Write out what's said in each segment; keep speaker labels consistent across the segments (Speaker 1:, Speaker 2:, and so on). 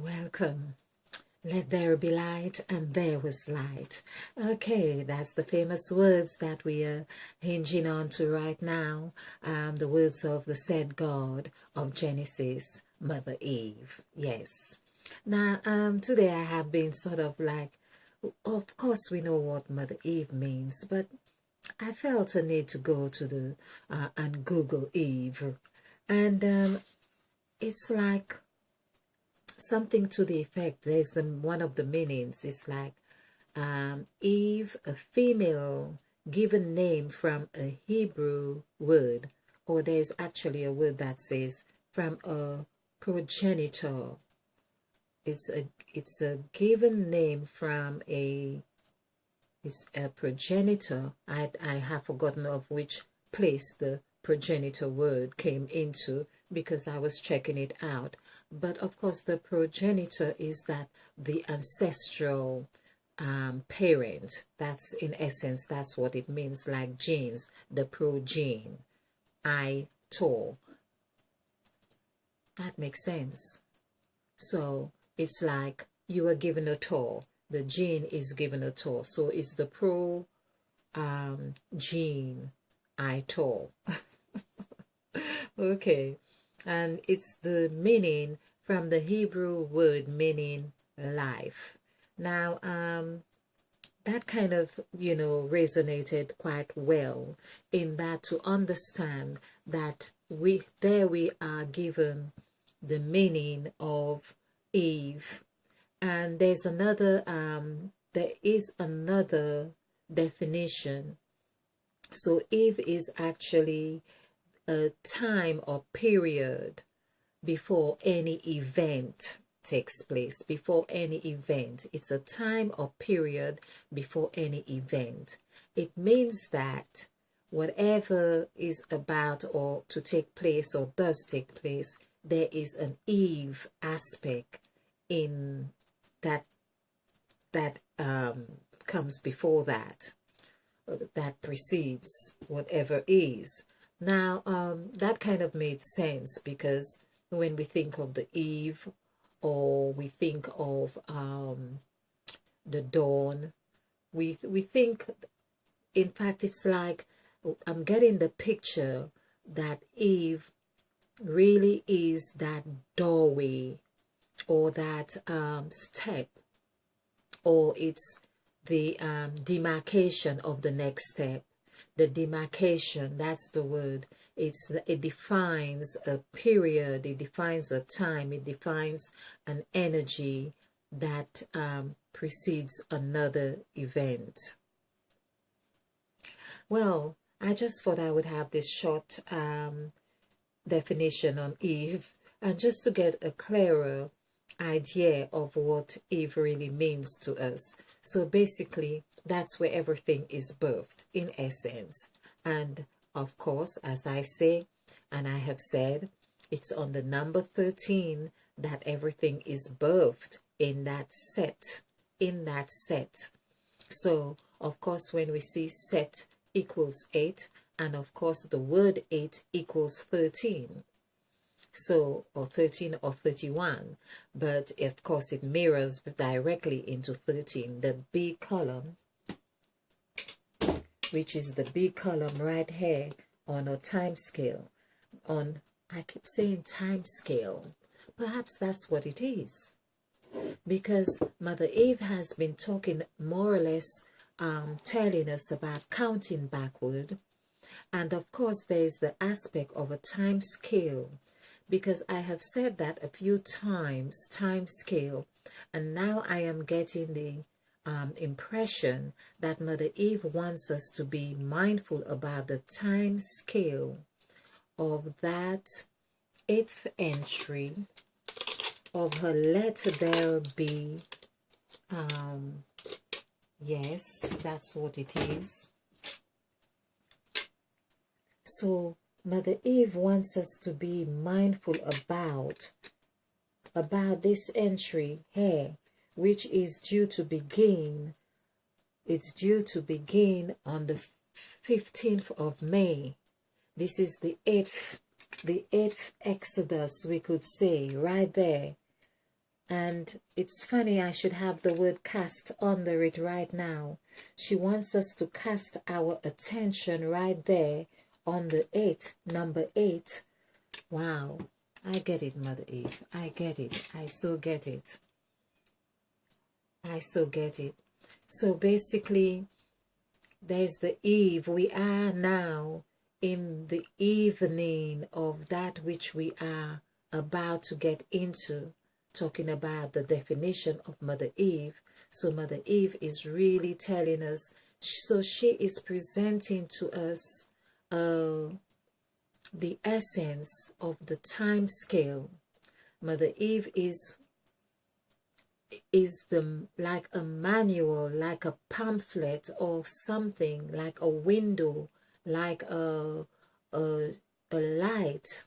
Speaker 1: Welcome. Let there be light, and there was light. Okay, that's the famous words that we are hinging on to right now. The words of the said God of Genesis, Mother Eve. Yes. Now, today I have been sort of like, of course we know what Mother Eve means, but I felt a need to go to the and Google Eve, and it's like something to the effect. There's one of the meanings. It's like Eve, a female given name from a Hebrew word, or there's actually a word that says from a progenitor. It's a given name from it's a progenitor. I have forgotten of which place the progenitor word came into because I was checking it out. But of course, the progenitor is that the ancestral parent. That's in essence, that's what it means, like genes, the progene. I tore. That makes sense. So it's like you are given a tour. The gene is given a tour. So it's the pro gene I tore. Okay. And it's the meaning from the Hebrew word meaning life. Now, that kind of, resonated quite well in that to understand that we are given the meaning of Eve. And there is another definition. So Eve is actually a time or period before any event takes place. Before any event, it's a time or period before any event. It means that whatever is about or to take place or does take place, there is an Eve aspect in that comes before that precedes whatever is. Now, that kind of made sense because when we think of the Eve, or we think of the dawn, we think, in fact, it's like I'm getting the picture that Eve really is that doorway, or that step, or it's the demarcation of the next step. The demarcation, that's the word. It defines a period, it defines a time, it defines an energy that precedes another event. Well, I just thought I would have this short definition on Eve, and just to get a clearer idea of what Eve really means to us. So basically, that's where everything is birthed, in essence. And of course, as I say, and I have said, it's on the number 13 that everything is birthed in that set. So, of course, when we see set equals 8, and of course, the word 8 equals 13. So, or 13 or 31, but of course it mirrors directly into 13, the B column, which is the B column right here on a time scale. I keep saying time scale, perhaps that's what it is, because Mother Eve has been talking more or less, telling us about counting backward, and of course there's the aspect of a time scale, because I have said that a few times, time scale, and now I am getting the impression that Mother Eve wants us to be mindful about the time scale of that 8th entry of her Let There Be. Yes, that's what it is. So Mother Eve wants us to be mindful about this entry here, which is due to begin. It's due to begin on the 15th of May. This is the eighth Exodus, we could say, right there. And it's funny, I should have the word cast under it right now. She wants us to cast our attention right there on the 8, number 8. Wow, I get it, Mother Eve. I get it. I so get it. I so get it. So basically, there's the eve. We are now in the evening of that which we are about to get into, talking about the definition of Mother Eve. So Mother Eve is really telling us, so she is presenting to us the essence of the time scale. Mother Eve is the like a manual, like a pamphlet or something, like a window, like a light,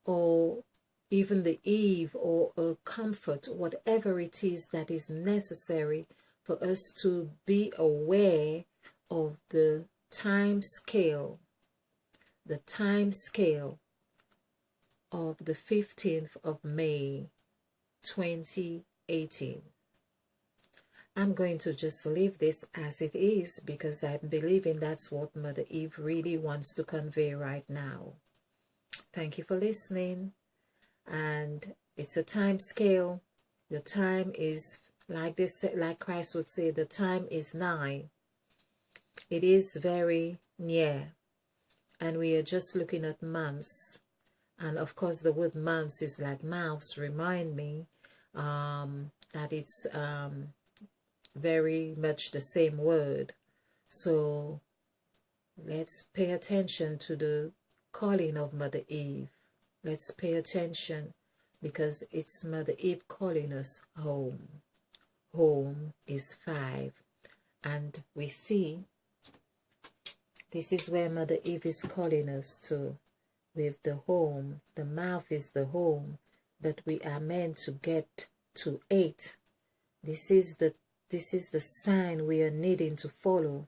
Speaker 1: or even the eve, or a comfort, whatever it is that is necessary for us to be aware of the time scale of the 15th of May 2018. I'm going to just leave this as it is because I'm believing that's what Mother Eve really wants to convey right now. Thank you for listening. And it's a time scale. Your time is, like this, like Christ would say, the time is nigh. It is very near. And we are just looking at months. And of course the word months is like mouse, remind me that it's very much the same word. So let's pay attention to the calling of Mother Eve. Let's pay attention because it's Mother Eve calling us home. Home is 5. And we see this is where Mother Eve is calling us to. With the home, the mouth is the home, but we are meant to get to 8. This is the sign we are needing to follow.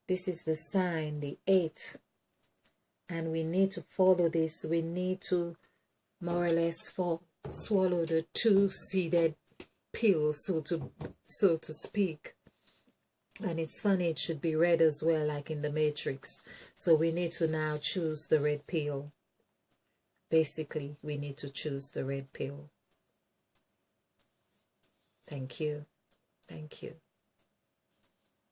Speaker 1: This is the sign, the 8. And we need to follow this. We need to more or less swallow the 2-seeded pill, so to speak. And it's funny, it should be red as well, like in the Matrix. So we need to now choose the red pill. Basically, we need to choose the red pill. Thank you. Thank you.